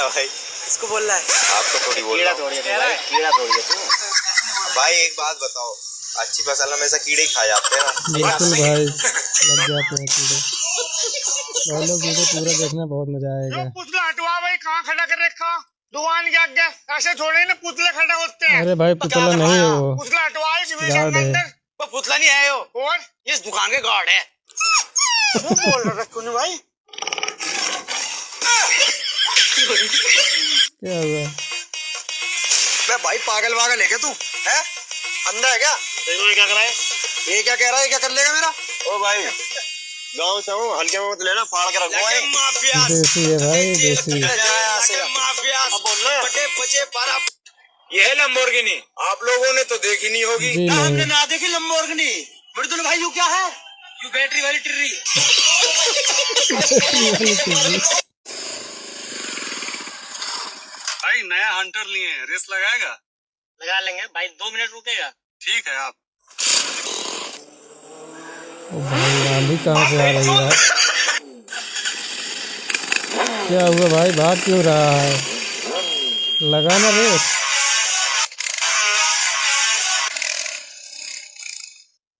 भाई? इसको बोल रहा है। आपको थोड़ी बोल रहा हूँ। कीड़ा तोड़ तू। भाई एक बात बताओ, अच्छी फसल हमेशा कीड़े ही खा जाते हैं ना? बिल्कुल भाई, लग जाते हैं कीड़े। भाई लोग वीडियो पूरा देखना, बहुत मजा आएगा। पुतला हटवा भाई, कहाँ खड़ा कर रखा? दुकान के आगे ऐसे थोड़े ना पुतले खड़े होते हैं। अरे भाई पुतला नहीं है वो, पुतला हटवा गार्ड है। वो पुतला नहीं है और ये इस दुकान के गार्ड है। वो बोल रहा था कौन भाई? क्या हुआ? मैं भाई पागल वागल है क्या तू? है अंधा है क्या? देखो ये क्या कर रहा है? ये क्या कह रहा है? क्या कर लेगा मेरा? ओ भाई, गाँव से हूँ, हल्के में मत लेना, फाड़ के रखो। देसी है भाई, देसी। ये है लंबोर्गिनी, आप लोगों ने तो देखी नहीं होगी। जी नहीं। हमने ना देखी लंबोर्गिनी। मर्दुल भाई यू क्या है? यू बैटरी वाली टिर्री। भाई नया हंटर लिए हैं, रेस लगाएगा? लगा लेंगे भाई, 2 मिनट रुकेगा? ठीक है आप। ओ भाई आंधी कहाँ से आ रही है यार? क्या हुआ भाई, भाग क्यों रहा है? लगाना रेस।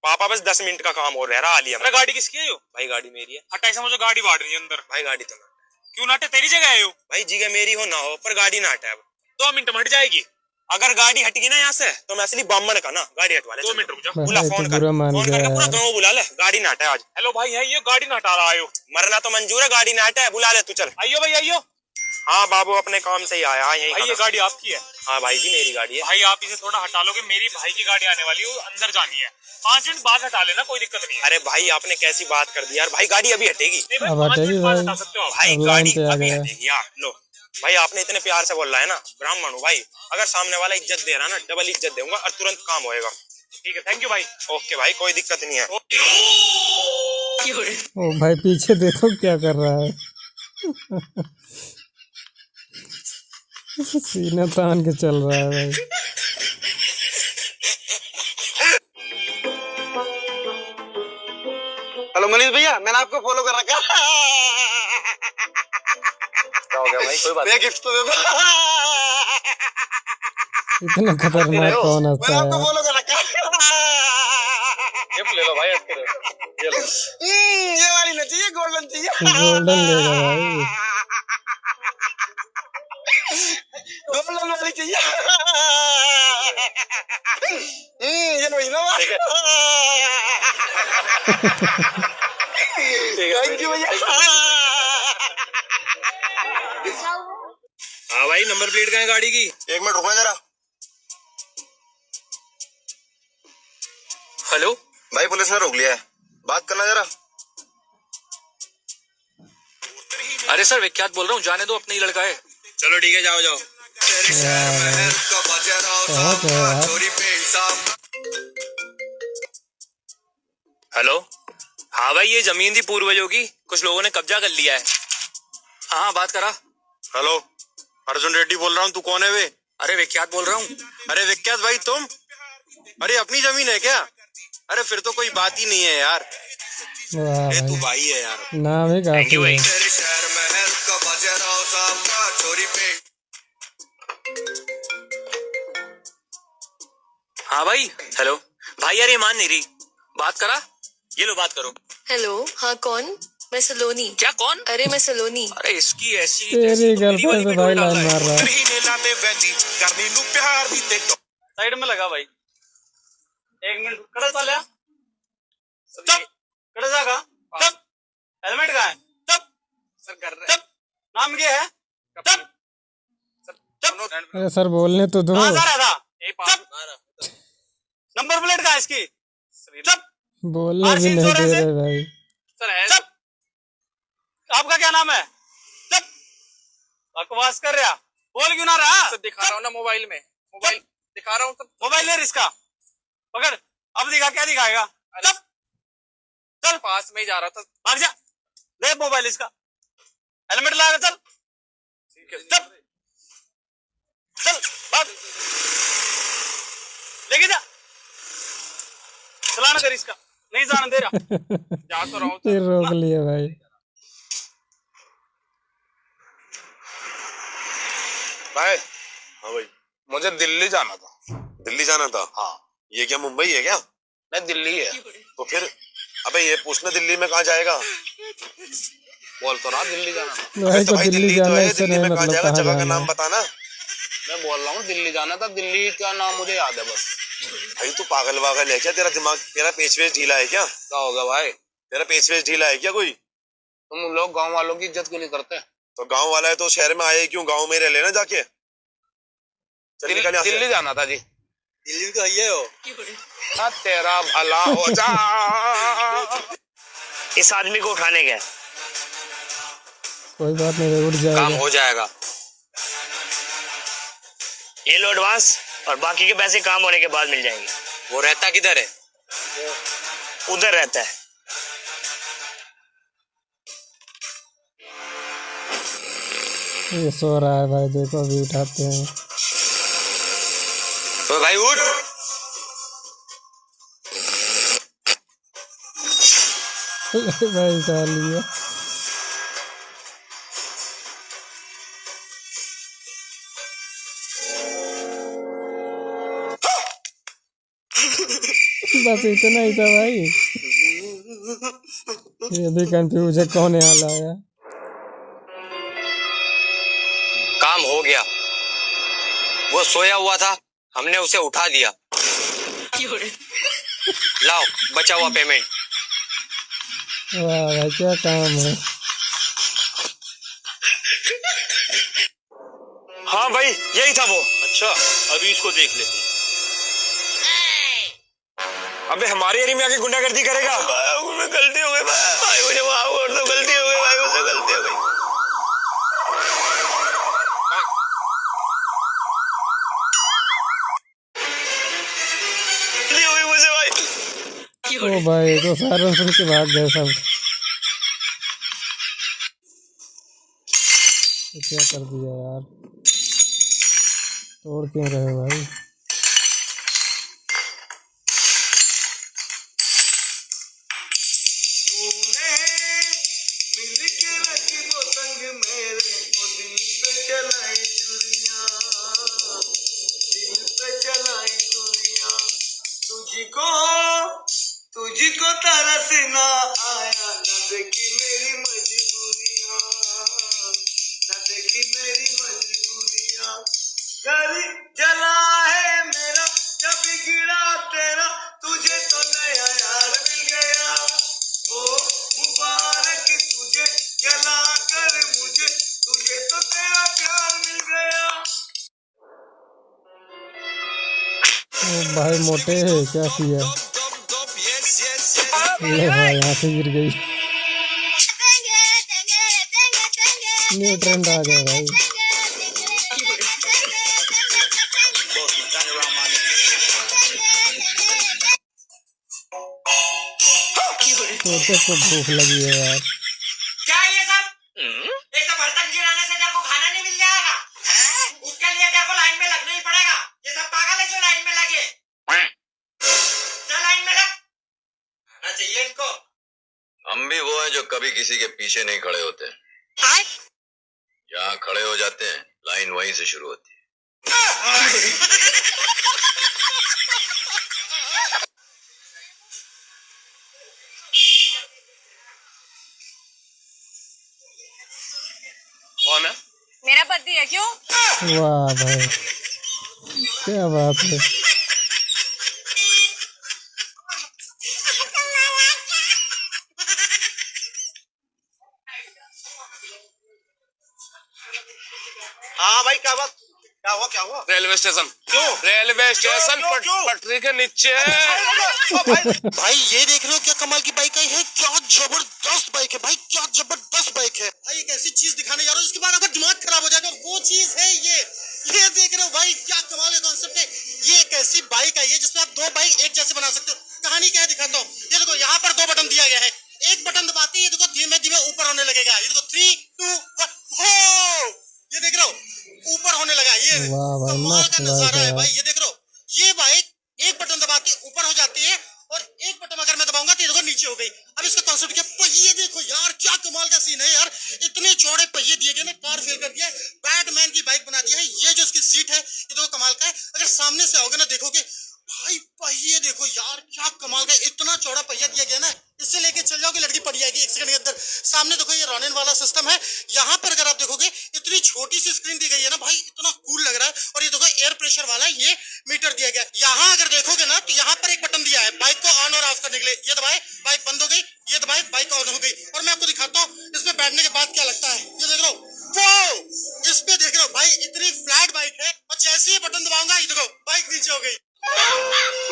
पापा बस 10 मिनट का काम और रह रहा आलिया। अरे गाड़ी किसकी है यो? भाई गाड़ी मेरी है। हटाई से मुझे गाड़ी बांट रही है अंदर। भाई गाड़ी तो ना, क्यों नाटे? तेरी जगह है यो। भाई जगह मेरी हो ना हो, पर गाड़ी ना हटे। अब 2 मिनट में हट जाएगी। अगर गाड़ी हटेगी ना यहाँ से तो मैं असली बम्बर का ना गाड़ी हटवा ले। 2 मिनट रुक जा। बुला, भाई फोन तो कर, बुरा मान फोन गया करके पूरा यार। गाँव बुला ले, गाड़ी ना हटे आज। हेलो भाई, है ये गाड़ी ना हटा रहा है यो। मरना तो मंजूर है, गाड़ी ना हटे, बुला ले तू, चल। आइयो भाई आइयो। हाँ बाबू, अपने काम से ही आया यही। भाई ये गाड़ी आपकी है? हाँ भाई जी, मेरी गाड़ी है। भाई आप इसे थोड़ा हटा लोगे? मेरी भाई की गाड़ी आने वाली है, वो अंदर जानी है। 5 मिनट बाद हटा लेना, कोई दिक्कत नहीं है। अरे भाई आपने कैसी बात कर दी यार, भाई गाड़ी अभी हटेगी। नहीं भाई, अब 5 हटेगी मिनट बाद भाई। हटा सकते हो आप। भाई अब गाड़ी लाइन पे आ अभी गया। हटेगी यार। लो भाई, आपने इतने प्यार से बोल रहा है ना, ब्राह्मण हूँ भाई, अगर सामने वाला इज्जत दे रहा ना, डबल इज्जत दूंगा और तुरंत काम होएगा। ठीक है, थैंक यू भाई। ओके भाई, कोई दिक्कत नहीं है। ओ भाई पीछे देखो क्या कर रहा है। सीना तान के चल रहा है भाई। हेलो मनीष भैया, मैंने आपको फॉलो कर रखा। क्या हो गया भाई? कोई बात मैं गिफ्ट तो दे दो। इतना खतरनाक कौन हंसता मैंने है आपको यार? फॉलो कर रखा। गिफ्ट ले लो भाई, ये लो। ये वाली ना चाहिए, गोल्डन चाहिए। गोल्डन लेगा भाई। गोल्डन वाली चाहिए। ये लो इनोवा। थैंक यू भैया। हाँ भाई, नंबर प्लेट कहाँ है गाड़ी की? 1 मिनट रुको जरा। हेलो भाई पुलिस ने रोक लिया है, बात करना जरा। अरे सर विख्यात बोल रहा हूँ, जाने दो, अपना ही लड़का है। चलो ठीक है, जाओ जाओ। बहुत है यार। हेलो। हाँ भाई, ये जमीन थी पूर्वजों की, कुछ लोगों ने कब्जा कर लिया है। हाँ बात करा। हेलो, अर्जुन रेड्डी बोल रहा हूँ, तू कौन है वे? अरे विख्यात बोल रहा हूँ। अरे विख्यात भाई तुम? अरे अपनी जमीन है क्या? अरे फिर तो कोई बात ही नहीं है यार। वाह तू भाई, भाई है यार। नाम ही काफी है। हाँ भाई। हेलो भाई, यार ये मान नहीं रही, बात करा। ये लो बात करो। हेलो, हाँ कौन? मैं सलोनी। क्या कौन? अरे मैं सलोनी। अरे इसकी ऐसी तेरी गर्लफ्रेंड पे भाई लाइन मार रहा है। साइड में लगा भाई। 1 मिनट कड़ा चाल्या। चुप कड़ा जागा। चुप। हेलमेट कहाँ है? चुप। सर कर रहे। चुप। नाम क्या है? चुप। अरे सर बोलने तो दो। कहाँ जा रहा था? चुप। नंबर प्लेट कहाँ है इसकी? चुप। बोलने भी नहीं दे रहे भाई। सर है। चुप। आपका क्या नाम है? चुप। बकवास कर रहा, बोल क्यों ना रहा? सर दिखा रहा हूँ ना मोबाइल में, मोबाइल दिखा रहा हूँ। सब मोबाइल ले इसका, पकड़। अब दिखा, क्या दिखाएगा? चुप। चल पास में ही जा रहा था। भाग जा, दे मोबाइल इसका। हेलमेट लगा, चल। ठीक है। चल चल भाग, लेके जा। चलाना कर इसका, नहीं जाने दे रहा। जा तो रहा हूँ। फिर रोक लिया भाई। भाई हाँ भाई, मुझे दिल्ली जाना था। दिल्ली जाना था। हाँ। ये क्या मुंबई है क्या? नहीं, दिल्ली है। तो फिर अबे ये पूछना दिल्ली में कहाँ जाएगा? बोल तो रहा दिल्ली जाना था। भाई तो को भाई दिल्ली दिल्ली तो जाना है, इससे दिल्ली नहीं में कहाँ मतलब जाएगा? कहाँ जगह का जाना नाम है। बताना। मैं बोल रहा हूँ दिल्ली जाना था, दिल्ली का नाम मुझे याद है बस। भाई तू पागल वागल है क्या? तेरा दिमाग, तेरा पेच वेच ढीला है क्या? क्या हो गया भाई? तेरा पेच वेच ढीला है क्या कोई? तुम लोग गांव वालों की इज्जत क्यों नहीं करते? तो गांव वाला है तो शहर में आए क्यों? गांव में रह लेना जाके। चल निकल यहाँ से। दिल्ली जाना था जी। दिल्ली तो ये हो। हाँ, तेरा भला हो जा। इस आदमी को उठाने गए। कोई बात नहीं भाई, उठ काम जाएगा। हो जाएगा। ये लो एडवांस और बाकी के पैसे काम होने के बाद मिल जाएंगे। वो रहता किधर है? उधर रहता है। ये सो रहा है भाई, देखो अभी उठाते हैं। तो भाई उठ। भाई उठा लिया। बस इतना ही था भाई। ये भी कंफ्यूज है कौन यहाँ लाया। काम हो गया। वो सोया हुआ था, हमने उसे उठा दिया। लाओ बचा हुआ पेमेंट। वाह भाई क्या काम है। हाँ भाई यही था वो। अच्छा अभी इसको देख लेते हैं। अबे हमारे एरिया में आके गुंडागर्दी करेगा? गलती हो गई भाई, मुझे माफ कर दो। गलती हो गई भाई, मुझसे गलती हो गई। गलती हो गई मुझसे भाई। ओ भाई तो सायरन सुन के भाग गए सब। ये क्या कर दिया यार, तोड़ क्यों रहे हो भाई? तुझको तरस ना आया, न देखी मेरी मजबूरियां, न देखी मेरी मजबूरियां। घर जला है मेरा जब गिरा तेरा, तुझे तो नया यार मिल गया। ओ मुबारक तुझे जला कर मुझे, तुझे तो तेरा प्यार मिल गया। ओ भाई मोटे है क्या किया? ले भाई यहाँ से गिर गई। न्यू ट्रेंड आ गया भाई। तोते को भूख लगी है यार। क्या ये सब? एक तो बर्तन गिराने से तेरे को खाना नहीं मिल जाएगा। उसके लिए तेरे को लाइन में लगना ही पड़ेगा। ये सब पागल है जो लाइन में लगे। चल लाइन में लग। आना चाहिए इनको। हम भी वो हैं जो कभी किसी के पीछे नहीं खड़े होते। जहाँ खड़े हो जाते हैं लाइन वहीं से शुरू होती है। कौन है? मेरा पति है। क्यों? वाह भाई क्या बात है। हाँ भाई क्या बात? क्या हुआ? क्या हुआ? Railway station. क्यों? रेलवे स्टेशन क्यों? क्यों? पटरी के नीचे। भाई ये देख रहे हो क्या कमाल की बाइक आई है? क्या जबरदस्त बाइक है भाई, क्या जबरदस्त बाइक है भाई। एक ऐसी चीज दिखाने जा रहा हूँ, इसके बाद अगर दिमाग खराब हो जाएगा, और वो चीज है ये देख रहे हो भाई, क्या कमाल का कॉन्सेप्ट है। ये एक ऐसी बाइक आई है जिसमें आप दो बाइक एक जैसे बना सकते हो। कहानी क्या है दिखाता हूँ। ये देखो यहाँ पर दो बटन दिया गया है, एक बटन दबाते ही ये देखो धीमे धीमे ऊपर होने लगेगा। ये देखो 3, 2, 1 हो, ये देख रहे हो ऊपर होने लगा। ये वाह भाई कमाल मस्त का बाइक नजारा है है यार। भाई। ये देख रहे हो, ये बाइक एक बटन दबाते ऊपर हो जाती है, और एक बटन अगर मैं दबाऊंगा तो ये देखो नीचे हो गई। अब इसका कॉन्सेप्ट क्या? पहिए देखो यार, क्या कमाल का सीन है यार। इतने चौड़े पहिए दिए गए ना, कार फेल कर दिया है। बैटमैन की बाइक बना दी है। ये देखो कमाल का है, अगर सामने से आओगे ना देखोगे भाई पहिए देखो यार क्या कमाल का है, इतना चौड़ा पहिया दिया गया ना, इससे लेके चल जाओगे लड़की पड़ जाएगी 1 सेकंड के अंदर। सामने देखो ये रॉनिन वाला सिस्टम है, यहाँ पर अगर आप देखोगे इतनी छोटी सी स्क्रीन दी गई है ना भाई, इतना कूल लग रहा है। और ये देखो एयर प्रेशर वाला ये मीटर दिया गया है। यहाँ अगर देखोगे ना तो यहाँ पर एक बटन दिया है बाइक को ऑन और ऑफ करने के लिए, ये दबाए बाइक बंद हो गई, ये दबाए बाइक ऑन हो गई। और मैं आपको दिखाता हूँ इसमें बैठने के बाद क्या लगता है, ये देख लो इस पे देख रहे हो भाई इतनी फ्लैट बाइक है, और जैसे ही बटन दबाऊंगा ये देखो बाइक नीचे हो गई।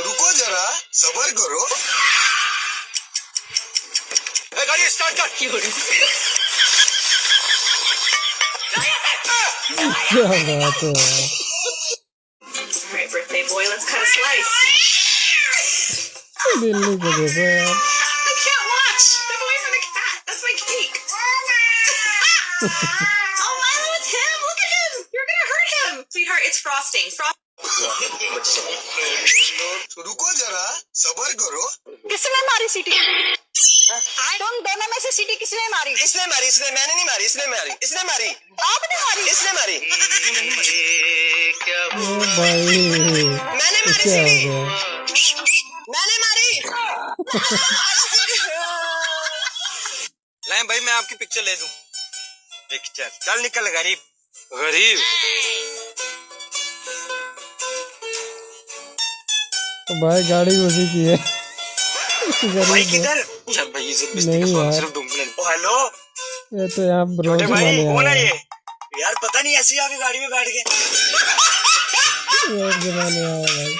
रुको जरा सबर करो। गाड़ी स्टार्ट कर। क्या बात है। Great birthday boy, let's cut a slice. Delhi को देखो यार। I can't watch. Step away from the cat. That's my cake. Oh, Milo, it's him. Look at him. You're gonna hurt him. Sweetheart, it's frosting. रुको जरा सबर करो। किसने मारी सीटी? तुम दोनों में से सीटी किसने मारी? इसने मारी, इसने, मैंने नहीं मारी, इसने मारी, इसने मारी, आपने मारी? इसने मारी, ओ भाई मैंने मारी क्या हो सीढ़ी, गया। मैंने मारी। लाएं भाई मैं आपकी पिक्चर ले दूं। पिक्चर चल निकल गरीब गरीब। तो भाई गाड़ी उसी की है। भाई गरीब किधर? चल भाई इज्जत नहीं यार, सिर्फ 2 मिनट। ओ हेलो ये तो यहाँ रोज छोटे भाई माने कौन है आए ये? हैं। यार पता नहीं ऐसे ही आके गाड़ी में बैठ गए। रोज जमाने आया भाई।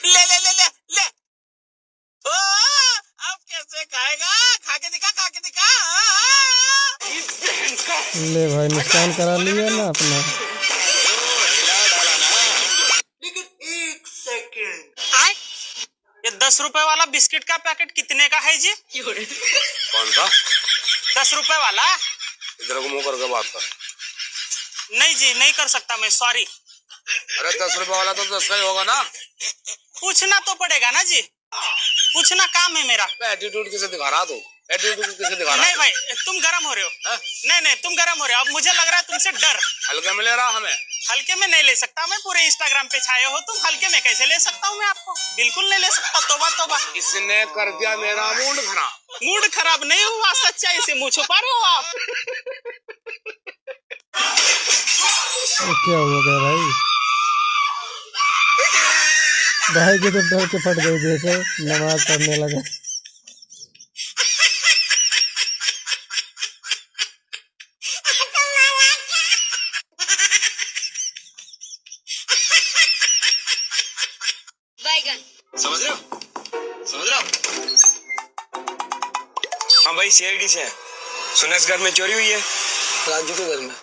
ले ले ले ले ले। ओ, अब कैसे खाएगा? खा के दिखा, खा के दिखा। ले भाई नुकसान करा लिया ना अपना। ये 10 रुपए वाला बिस्किट का पैकेट कितने का है जी? कौन सा? 10 रुपए वाला? इधर को मुंह करके बात कर। नहीं जी नहीं कर सकता मैं, सॉरी। अरे 10 रुपए वाला तो 10 का ही होगा ना। पूछना तो पड़ेगा ना जी, पूछना काम है मेरा। एटीट्यूड किसे दिखा रहा तू? एटीट्यूड किसे दिखा रहा? नहीं भाई तुम गरम हो रहे हो। नहीं नहीं तुम गरम हो रहे हो, अब मुझे लग रहा है तुमसे डर। हल्के में ले रहा हमें। हल्के में नहीं ले सकता मैं, पूरे इंस्टाग्राम पे छाए हो तुम, हल्के में कैसे ले सकता हूँ मैं आपको? बिल्कुल नहीं ले सकता। तोबा तोबा, इसने कर दिया मेरा मूड खराब। मूड खराब नहीं हुआ, सच्चाई से मुंह छुपा रहे हो आप। ये क्या हो गया भाई? भाई की तो डर के फट गई, देखो नमाज पढ़ने लगा। समझ रहे हो? समझ रहे हो? हाँ भाई सीआईडी से है। सुना इस घर में चोरी हुई है। राजू के घर में।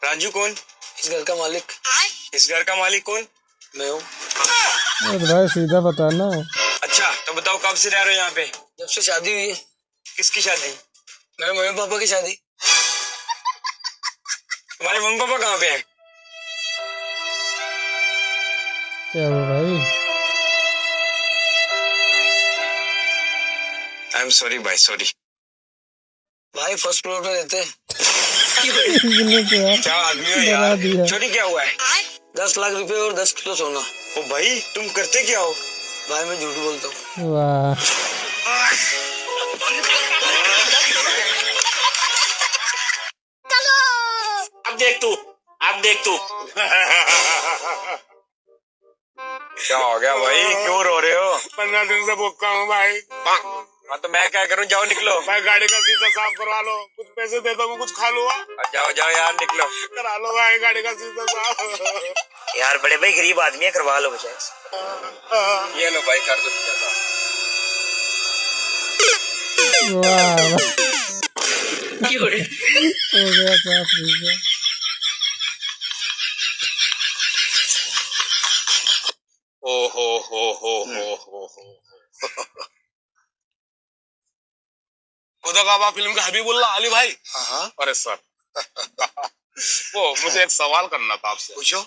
राजू कौन? इस घर का मालिक। इस घर का मालिक कौन? मैं हूँ। अरे भाई सीधा बताना। अच्छा तो बताओ कब से रह रहे हो यहाँ पे? जब से शादी हुई है। किसकी शादी? मेरे मम्मी पापा की शादी। तुम्हारे मम्मी पापा कहाँ पे हैं? क्या हुआ भाई? आई एम सॉरी भाई, सॉरी। भाई फर्स्ट फ्लोर पे रहते हैं। इसने तो यार क्या आदमी हो डरा दिया। यार? चोरी क्या हुआ है? 10 लाख रुपए और 10 किलो सोना। ओ भाई तुम करते क्या हो? भाई मैं झूठ बोलता हूँ। वाह अब देख तू, अब देख तू। क्या हो गया भाई, क्यों रो रहे हो? 15 दिन से भूखा हूँ भाई। हाँ तो मैं क्या करूँ, जाओ निकलो। भाई गाड़ी का शीशा साफ करवा लो, कुछ पैसे दे दो, कुछ खा लूंगा। जाओ जाओ यार निकलो। करा लो भाई गाड़ी का शीशा साफ। यार बड़े भाई गरीब आदमी है, करवा लो बचाए। ये लो भाई कर दो शीशा साफ। वाह हो गया साफ शीशा। ओ हो। खुदा काबा फिल्म का हबीबुल्ला अली भाई। हाँ। अरे सर वो मुझे एक सवाल करना था आपसे। पूछो।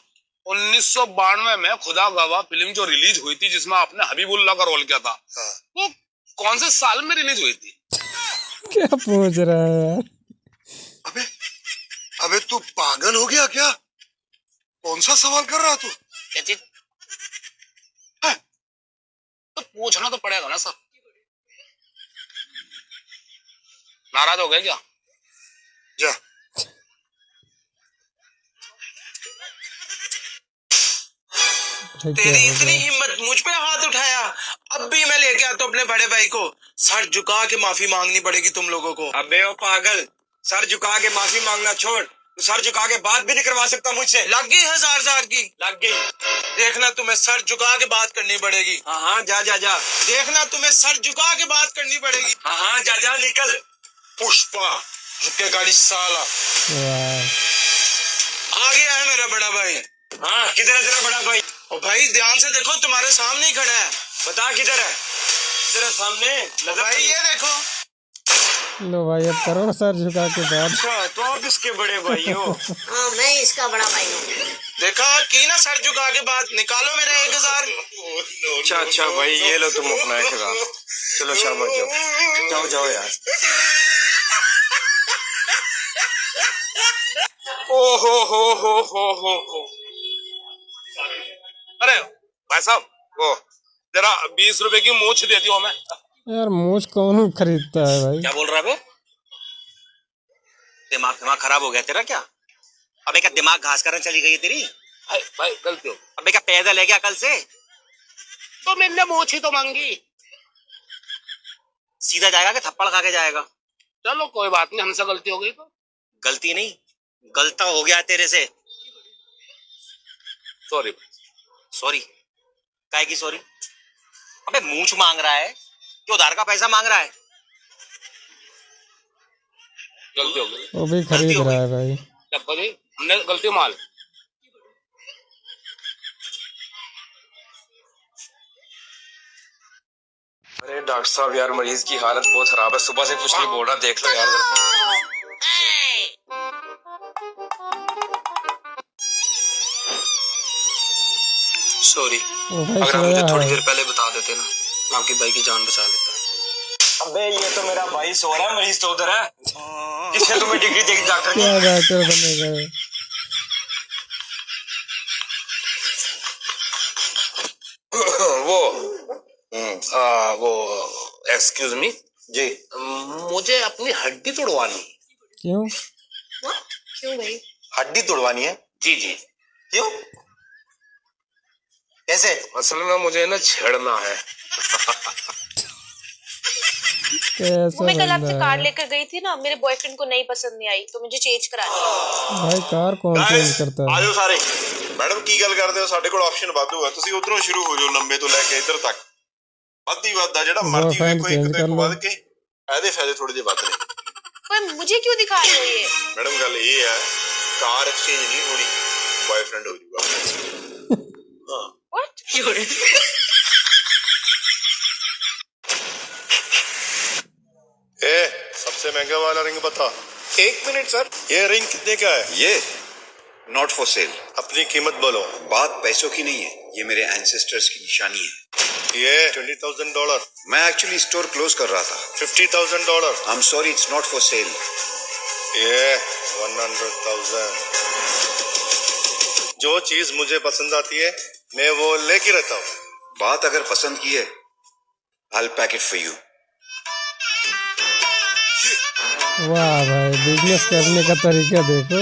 1992 में खुदा गवाह फिल्म जो रिलीज हुई थी जिसमें आपने हबीबुल्ला का रोल किया था, वो कौन से साल में रिलीज हुई थी? क्या पूछ रहा है यार? अबे तू पागल हो गया क्या? कौन सा सवाल कर रहा तू? क्या चीज? तो पूछना तो पड़ेगा ना सर। नाराज हो गए क्या? जा। तेरी इतनी हिम्मत, मुझ पे हाथ उठाया। अब भी मैं लेके आता हूँ अपने बड़े भाई को। सर झुका के माफी मांगनी पड़ेगी तुम लोगों को। अबे ओ पागल, सर झुका के माफी मांगना छोड़, तू सर झुका के बात भी नहीं करवा सकता मुझसे। लग गई 1000 की, लग गई। देखना तुम्हें सर झुका के बात करनी पड़ेगी। हाँ जा जा जा। देखना तुम्हें सर झुका के बात करनी पड़ेगी। हाँ जा जा निकल। पुष्पा झुके गाड़ी साला। आ गया है मेरा बड़ा भाई। हाँ किधर है तेरा बड़ा भाई? ओ भाई ध्यान से देखो, तुम्हारे सामने ही खड़ा है। बता किधर है? तेरे सामने भाई, ये देखो। लो भाई अब करो ना सर झुका के बात। अच्छा तो आप इसके बड़े भाई हो? हाँ मैं इसका बड़ा भाई हूँ। देखा की ना सर झुका के बात। निकालो मेरा 1000। अच्छा भाई ये लो तुम अपना 1000। चलो शाबाश, जाओ जाओ जाओ यार। ओ हो। अरे भाई साहब, वो जरा 20 रुपए की मूछ दे दियो हमें। यार मूछ कौन खरीदता है भाई? क्या बोल रहा है बे? दिमाग खराब हो गया तेरा क्या? अबे क्या दिमाग घास करने चली गई है तेरी? भाई गलती हो। अबे क्या पैदल है क्या कल से? तो मैंने मूछ ही तो मांगी। सीधा जाएगा कि थप्पड़ खा के जाएगा? चलो कोई बात नहीं, हमसे गलती हो गई तो। गलती नहीं, गलता हो गया तेरे से। सॉरी। सॉरी? काहे की सॉरी? अबे मूछ मांग रहा है कि उधार का पैसा मांग रहा है? गलती हो गई। वो भी खरीद रहा है भाई। चप्पा जी, हमने गलती माल। अरे डॉक्टर साहब यार, मरीज की हालत बहुत खराब है, सुबह से कुछ नहीं बोल रहा, देख लो यार। सॉरी, ओ भाई अगर आप मुझे सोया थोड़ी है। देर पहले बता देते ना, मैं आपकी भाई की जान बचा लेता। अबे ये तो मेरा भाई सो रहा है, मरीज तो उधर है। किसने तुम्हें डिग्री दी डॉक्टर की? क्या डॉक्टर बनेगा? वो एक्सक्यूज मी जी, मुझे अपनी हड्डी तोड़वानी। क्यों? क्यों भाई? हड्डी तोड़वानी है? जी जी। क्यों? कैसे? असल में मुझे ना छेड़ना है। कैसा मैं कल आपसे बंदा कार है? लेकर गई थी ना, मेरे बॉयफ्रेंड को नहीं पसंद नहीं आई तो मुझे चेंज करानी है। भाई कार कौन चेंज करता है? ਆਜੋ ਸਾਰੇ। ਮੈਡਮ ਕੀ ਗੱਲ ਕਰਦੇ ਹੋ? ਸਾਡੇ ਕੋਲ ਆਪਸ਼ਨ ਵਾਧੂ ਹੈ, ਤੁਸੀਂ ਉਧਰੋਂ ਸ਼ੁਰੂ ਹੋ ਜਾਓ, ਲੰਬੇ ਤੋਂ ਲੈ ਕੇ ਇੱਧਰ ਤੱਕ। ਵੱਧ ਹੀ ਵੱਧ ਆ, ਜਿਹੜਾ ਮਰਜ਼ੀ Boyfriend ਵੇਖੋ, ਇੱਕ change ਤੋਂ ਕਰ ਇੱਕ ਲਓ। ਵੱਧ ਕੇ ਇਹਦੇ ਫਾਇਦੇ ਥੋੜੇ ਜਿਹੇ ਵੱਧ ਨੇ। पर मुझे क्यों दिखा रहे हो ये? ਮੈਡਮ ਗੱਲ ਇਹ ਹੈ, ਕਾਰ ਐਕਸਚੇਂਜ ਨਹੀਂ ਹੋਣੀ, ਬॉयफ्रेंड ਹੋ ਜਾਊਗਾ। ਹਾਂ। What? ए, सबसे महंगा वाला रिंग बता। 1 मिनट सर। ये रिंग कितने का है? ये नॉट फॉर सेल। अपनी कीमत बोलो। बात पैसों की नहीं है, ये मेरे एंसेस्टर्स की निशानी है। ये $20,000। मैं एक्चुअली स्टोर क्लोज कर रहा था। $50,000। I am sorry, it's not for sale. ये 100,000। जो चीज मुझे पसंद आती है मैं वो लेके रहता हूँ। बात अगर पसंद की है, आई पैक इट फॉर यू। वाह भाई, बिजनेस करने का तरीका देखो।